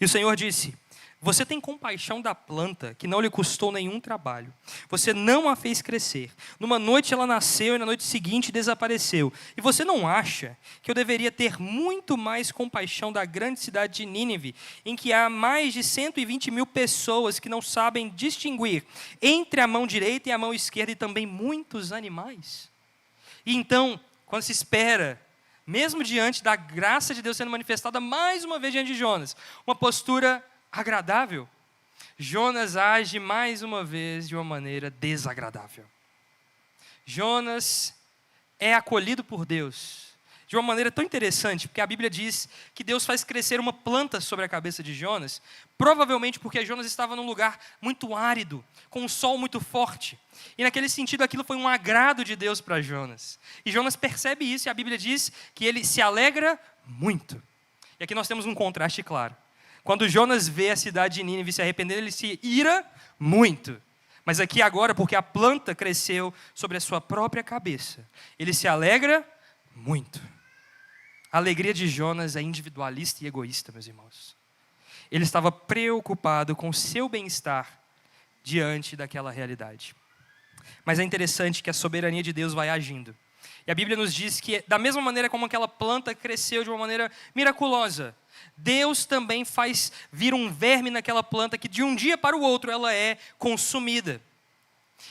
E o Senhor disse: você tem compaixão da planta que não lhe custou nenhum trabalho. Você não a fez crescer. Numa noite ela nasceu e na noite seguinte desapareceu. E você não acha que eu deveria ter muito mais compaixão da grande cidade de Nínive, em que há mais de 120 mil pessoas que não sabem distinguir entre a mão direita e a mão esquerda, e também muitos animais? E então, quando se espera, mesmo diante da graça de Deus sendo manifestada mais uma vez diante de Jonas, uma postura agradável, Jonas age mais uma vez de uma maneira desagradável. Jonas é acolhido por Deus de uma maneira tão interessante, porque a Bíblia diz que Deus faz crescer uma planta sobre a cabeça de Jonas, provavelmente porque Jonas estava num lugar muito árido, com um sol muito forte. E naquele sentido, aquilo foi um agrado de Deus para Jonas. E Jonas percebe isso, e a Bíblia diz que ele se alegra muito. E aqui nós temos um contraste claro. Quando Jonas vê a cidade de Nínive se arrependendo, ele se ira muito. Mas aqui agora, porque a planta cresceu sobre a sua própria cabeça, ele se alegra muito. A alegria de Jonas é individualista e egoísta, meus irmãos. Ele estava preocupado com o seu bem-estar diante daquela realidade. Mas é interessante que a soberania de Deus vai agindo. E a Bíblia nos diz que, da mesma maneira como aquela planta cresceu de uma maneira miraculosa, Deus também faz vir um verme naquela planta que de um dia para o outro ela é consumida.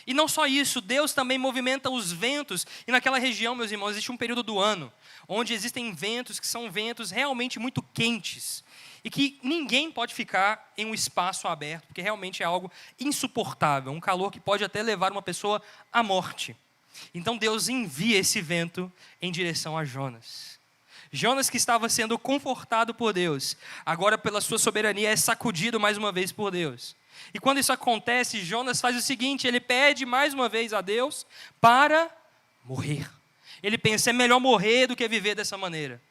E não só isso, Deus também movimenta os ventos. E naquela região, meus irmãos, existe um período do ano onde existem ventos que são ventos realmente muito quentes. E que ninguém pode ficar em um espaço aberto, porque realmente é algo insuportável. Um calor que pode até levar uma pessoa à morte. Então Deus envia esse vento em direção a Jonas. Jonas, que estava sendo confortado por Deus, agora pela sua soberania é sacudido mais uma vez por Deus. E quando isso acontece, Jonas faz o seguinte, ele pede mais uma vez a Deus para morrer. Ele pensa, é melhor morrer do que viver dessa maneira.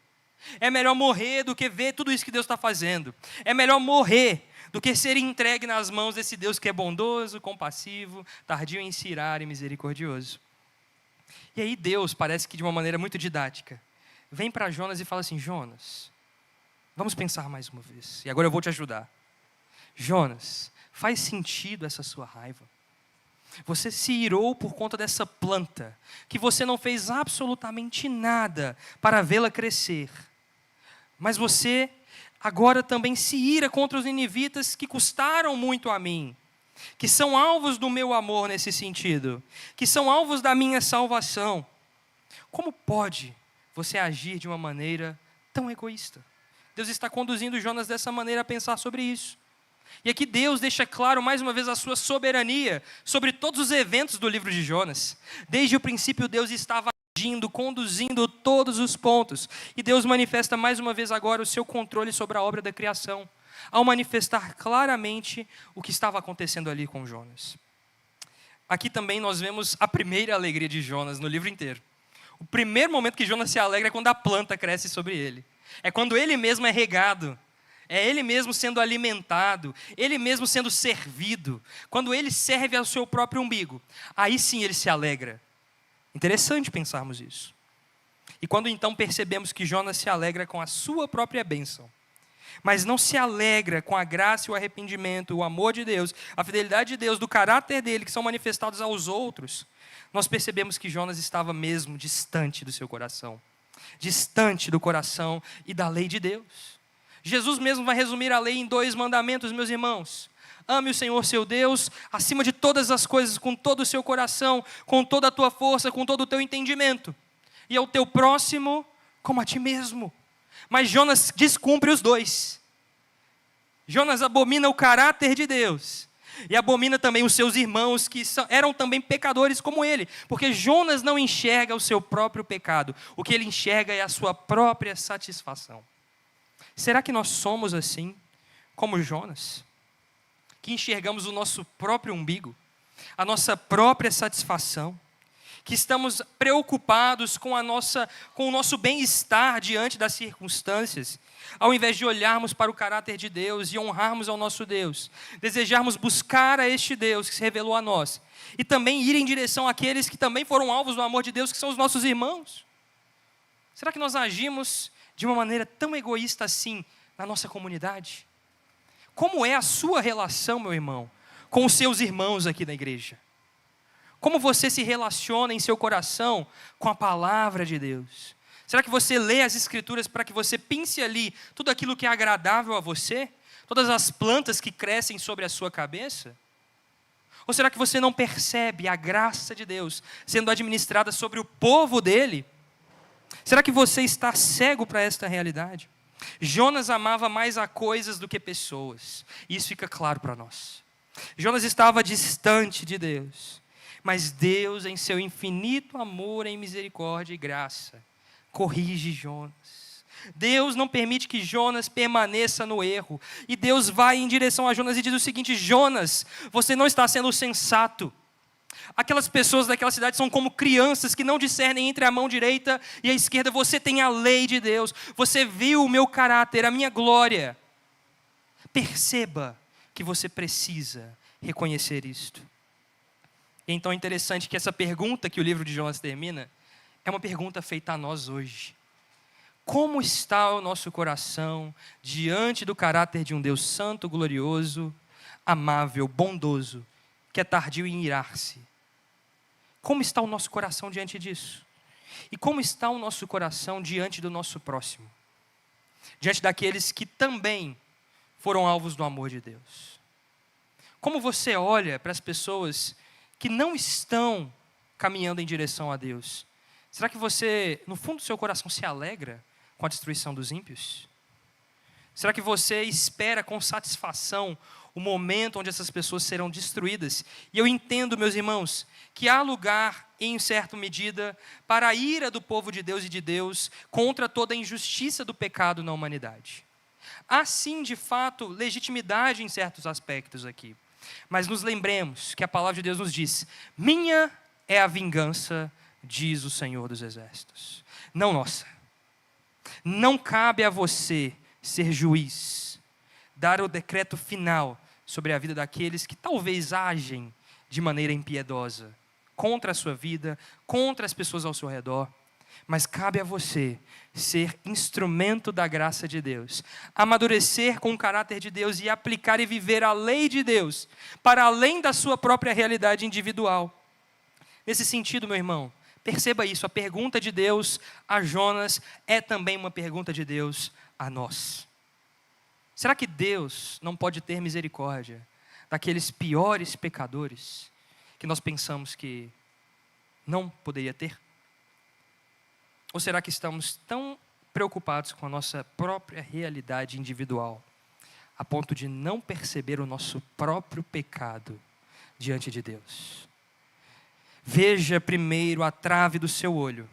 É melhor morrer do que ver tudo isso que Deus está fazendo. É melhor morrer do que ser entregue nas mãos desse Deus que é bondoso, compassivo, tardio em se irar e misericordioso. E aí Deus, parece que de uma maneira muito didática, vem para Jonas e fala assim, Jonas, vamos pensar mais uma vez. E agora eu vou te ajudar. Jonas, faz sentido essa sua raiva? Você se irou por conta dessa planta, que você não fez absolutamente nada para vê-la crescer. Mas você agora também se ira contra os ninivitas que custaram muito a mim, que são alvos do meu amor nesse sentido, que são alvos da minha salvação. Como pode você agir de uma maneira tão egoísta? Deus está conduzindo Jonas dessa maneira a pensar sobre isso. E aqui Deus deixa claro mais uma vez a sua soberania sobre todos os eventos do livro de Jonas. Desde o princípio Deus estava agindo, conduzindo todos os pontos. E Deus manifesta mais uma vez agora o seu controle sobre a obra da criação, ao manifestar claramente o que estava acontecendo ali com Jonas. Aqui também nós vemos a primeira alegria de Jonas no livro inteiro. O primeiro momento que Jonas se alegra é quando a planta cresce sobre ele. É quando ele mesmo é regado. É ele mesmo sendo alimentado, ele mesmo sendo servido. Quando ele serve ao seu próprio umbigo, aí sim ele se alegra. Interessante pensarmos isso. E quando então percebemos que Jonas se alegra com a sua própria bênção, mas não se alegra com a graça e o arrependimento, o amor de Deus, a fidelidade de Deus, do caráter dele, que são manifestados aos outros, nós percebemos que Jonas estava mesmo distante do seu coração, distante do coração e da lei de Deus. Jesus mesmo vai resumir a lei em 2 mandamentos, meus irmãos. Ame o Senhor seu Deus, acima de todas as coisas, com todo o seu coração, com toda a tua força, com todo o teu entendimento. E ao teu próximo, como a ti mesmo. Mas Jonas descumpre os 2. Jonas abomina o caráter de Deus. E abomina também os seus irmãos, que eram também pecadores como ele. Porque Jonas não enxerga o seu próprio pecado. O que ele enxerga é a sua própria satisfação. Será que nós somos assim, como Jonas? Que enxergamos o nosso próprio umbigo, a nossa própria satisfação, que estamos preocupados com o nosso bem-estar diante das circunstâncias, ao invés de olharmos para o caráter de Deus e honrarmos ao nosso Deus, desejarmos buscar a este Deus que se revelou a nós, e também ir em direção àqueles que também foram alvos do amor de Deus, que são os nossos irmãos. Será que nós agimos de uma maneira tão egoísta assim na nossa comunidade? Como é a sua relação, meu irmão, com os seus irmãos aqui da igreja? Como você se relaciona em seu coração com a palavra de Deus? Será que você lê as Escrituras para que você pense ali tudo aquilo que é agradável a você? Todas as plantas que crescem sobre a sua cabeça? Ou será que você não percebe a graça de Deus sendo administrada sobre o povo dele? Será que você está cego para esta realidade? Jonas amava mais a coisas do que pessoas. E isso fica claro para nós. Jonas estava distante de Deus. Mas Deus, em seu infinito amor, em misericórdia e graça, corrige Jonas. Deus não permite que Jonas permaneça no erro. E Deus vai em direção a Jonas e diz o seguinte: Jonas, você não está sendo sensato. Aquelas pessoas daquela cidade são como crianças que não discernem entre a mão direita e a esquerda. Você tem a lei de Deus. Você viu o meu caráter, a minha glória. Perceba que você precisa reconhecer isto. Então é interessante que essa pergunta que o livro de Jonas termina é uma pergunta feita a nós hoje. Como está o nosso coração diante do caráter de um Deus santo, glorioso, amável, bondoso, que é tardio em irar-se? Como está o nosso coração diante disso? E como está o nosso coração diante do nosso próximo? Diante daqueles que também foram alvos do amor de Deus. Como você olha para as pessoas que não estão caminhando em direção a Deus? Será que você, no fundo do seu coração, se alegra com a destruição dos ímpios? Será que você espera com satisfação o momento onde essas pessoas serão destruídas? E eu entendo, meus irmãos, que há lugar, em certa medida, para a ira do povo de Deus e de Deus contra toda a injustiça do pecado na humanidade. Há sim, de fato, legitimidade em certos aspectos aqui. Mas nos lembremos que a palavra de Deus nos diz: minha é a vingança, diz o Senhor dos Exércitos. Não nossa. Não cabe a você ser juiz, dar o decreto final sobre a vida daqueles que talvez agem de maneira impiedosa, contra a sua vida, contra as pessoas ao seu redor. Mas cabe a você ser instrumento da graça de Deus, amadurecer com o caráter de Deus e aplicar e viver a lei de Deus, para além da sua própria realidade individual. Nesse sentido, meu irmão, perceba isso, a pergunta de Deus a Jonas é também uma pergunta de Deus a nós. Será que Deus não pode ter misericórdia daqueles piores pecadores que nós pensamos que não poderia ter? Ou será que estamos tão preocupados com a nossa própria realidade individual, a ponto de não perceber o nosso próprio pecado diante de Deus? Veja primeiro a trave do seu olho.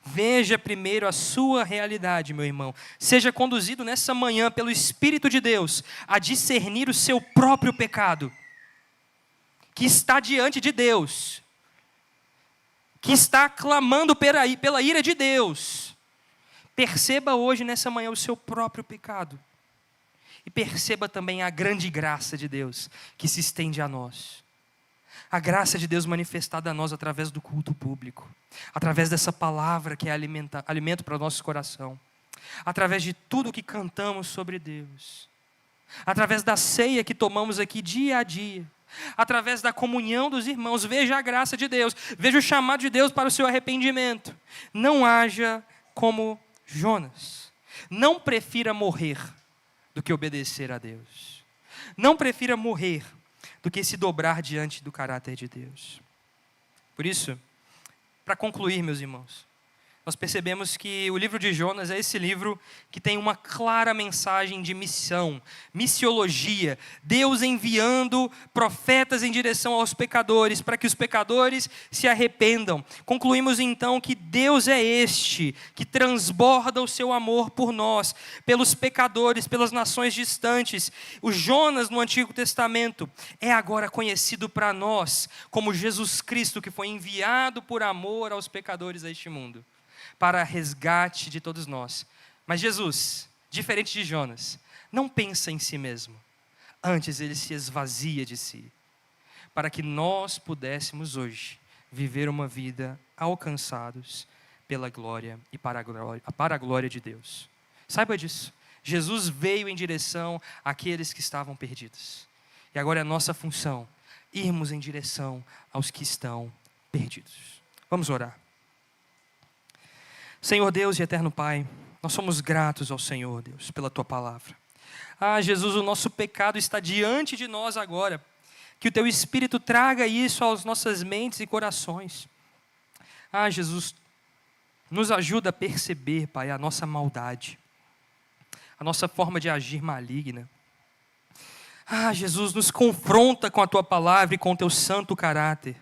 Veja primeiro a sua realidade, meu irmão. Seja conduzido nessa manhã pelo Espírito de Deus a discernir o seu próprio pecado, que está diante de Deus, que está clamando pela ira de Deus. Perceba hoje nessa manhã o seu próprio pecado. E perceba também a grande graça de Deus que se estende a nós. A graça de Deus manifestada a nós através do culto público, através dessa palavra que é alimento para o nosso coração, através de tudo que cantamos sobre Deus, através da ceia que tomamos aqui dia a dia, através da comunhão dos irmãos. Veja a graça de Deus, veja o chamado de Deus para o seu arrependimento. Não haja como Jonas. Não prefira morrer do que obedecer a Deus. Não prefira morrer do que se dobrar diante do caráter de Deus. Por isso, para concluir, meus irmãos, nós percebemos que o livro de Jonas é esse livro que tem uma clara mensagem de missão, missiologia, Deus enviando profetas em direção aos pecadores, para que os pecadores se arrependam. Concluímos então que Deus é este, que transborda o seu amor por nós, pelos pecadores, pelas nações distantes. O Jonas no Antigo Testamento é agora conhecido para nós como Jesus Cristo, que foi enviado por amor aos pecadores deste mundo, para resgate de todos nós. Mas Jesus, diferente de Jonas, não pensa em si mesmo. Antes ele se esvazia de si, para que nós pudéssemos hoje viver uma vida alcançados pela glória e para a glória de Deus. Saiba disso. Jesus veio em direção àqueles que estavam perdidos. E agora é nossa função irmos em direção aos que estão perdidos. Vamos orar. Senhor Deus e eterno Pai, nós somos gratos ao Senhor, Deus, pela Tua palavra. Jesus, o nosso pecado está diante de nós agora. Que o Teu Espírito traga isso às nossas mentes e corações. Jesus, nos ajuda a perceber, Pai, a nossa maldade, a nossa forma de agir maligna. Jesus, nos confronta com a Tua palavra e com o Teu santo caráter.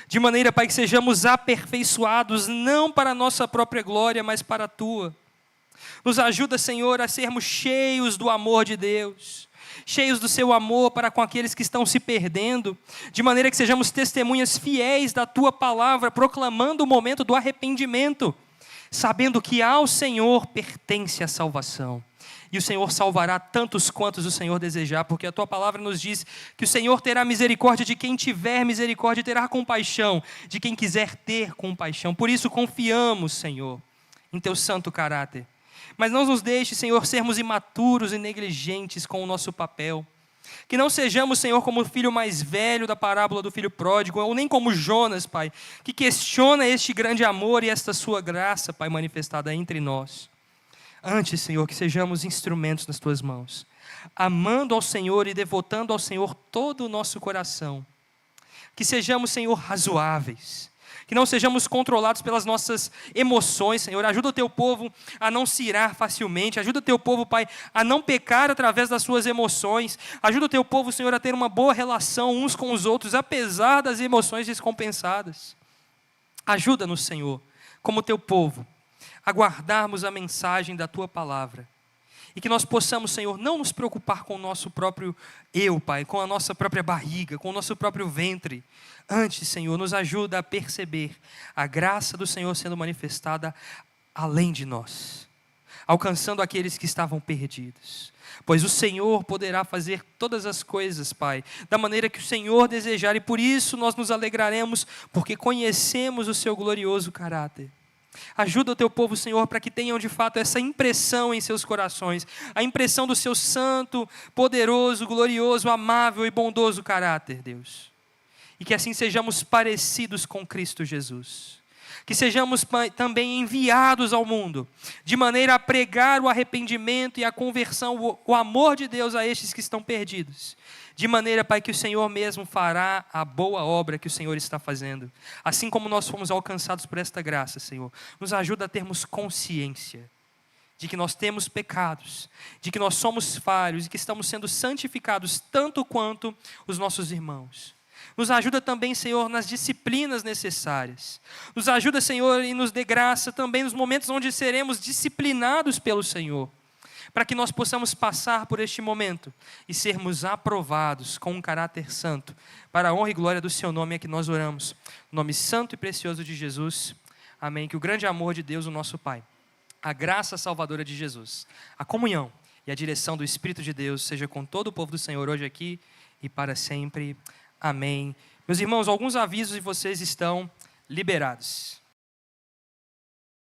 De maneira, Pai, que sejamos aperfeiçoados, não para a nossa própria glória, mas para a Tua. Nos ajuda, Senhor, a sermos cheios do amor de Deus, cheios do Seu amor para com aqueles que estão se perdendo, de maneira que sejamos testemunhas fiéis da Tua palavra, proclamando o momento do arrependimento, sabendo que ao Senhor pertence a salvação. E o Senhor salvará tantos quantos o Senhor desejar, porque a Tua palavra nos diz que o Senhor terá misericórdia de quem tiver misericórdia, e terá compaixão de quem quiser ter compaixão. Por isso confiamos, Senhor, em Teu santo caráter. Mas não nos deixe, Senhor, sermos imaturos e negligentes com o nosso papel. Que não sejamos, Senhor, como o filho mais velho da parábola do filho pródigo, ou nem como Jonas, Pai, que questiona este grande amor e esta sua graça, Pai, manifestada entre nós. Antes, Senhor, que sejamos instrumentos nas Tuas mãos, amando ao Senhor e devotando ao Senhor todo o nosso coração. Que sejamos, Senhor, razoáveis. Que não sejamos controlados pelas nossas emoções, Senhor. Ajuda o Teu povo a não se irar facilmente. Ajuda o Teu povo, Pai, a não pecar através das suas emoções. Ajuda o Teu povo, Senhor, a ter uma boa relação uns com os outros, apesar das emoções descompensadas. Ajuda-nos, Senhor, como Teu povo, a guardarmos a mensagem da Tua palavra. E que nós possamos, Senhor, não nos preocupar com o nosso próprio eu, Pai, com a nossa própria barriga, com o nosso próprio ventre. Antes, Senhor, nos ajuda a perceber a graça do Senhor sendo manifestada além de nós, alcançando aqueles que estavam perdidos. Pois o Senhor poderá fazer todas as coisas, Pai, da maneira que o Senhor desejar, e por isso nós nos alegraremos, porque conhecemos o Seu glorioso caráter. Ajuda o Teu povo, Senhor, para que tenham de fato essa impressão em seus corações, a impressão do Seu santo, poderoso, glorioso, amável e bondoso caráter, Deus. E que assim sejamos parecidos com Cristo Jesus. Que sejamos também enviados ao mundo, de maneira a pregar o arrependimento e a conversão, o amor de Deus a estes que estão perdidos. De maneira, Pai, que o Senhor mesmo fará a boa obra que o Senhor está fazendo. Assim como nós fomos alcançados por esta graça, Senhor, nos ajuda a termos consciência de que nós temos pecados, de que nós somos falhos e que estamos sendo santificados tanto quanto os nossos irmãos. Nos ajuda também, Senhor, nas disciplinas necessárias. Nos ajuda, Senhor, e nos dê graça também nos momentos onde seremos disciplinados pelo Senhor, para que nós possamos passar por este momento e sermos aprovados com um caráter santo, para a honra e glória do Seu nome é que nós oramos. No nome santo e precioso de Jesus. Amém. Que o grande amor de Deus, o nosso Pai, a graça salvadora de Jesus, a comunhão e a direção do Espírito de Deus seja com todo o povo do Senhor hoje aqui e para sempre. Amém. Meus irmãos, alguns avisos e vocês estão liberados.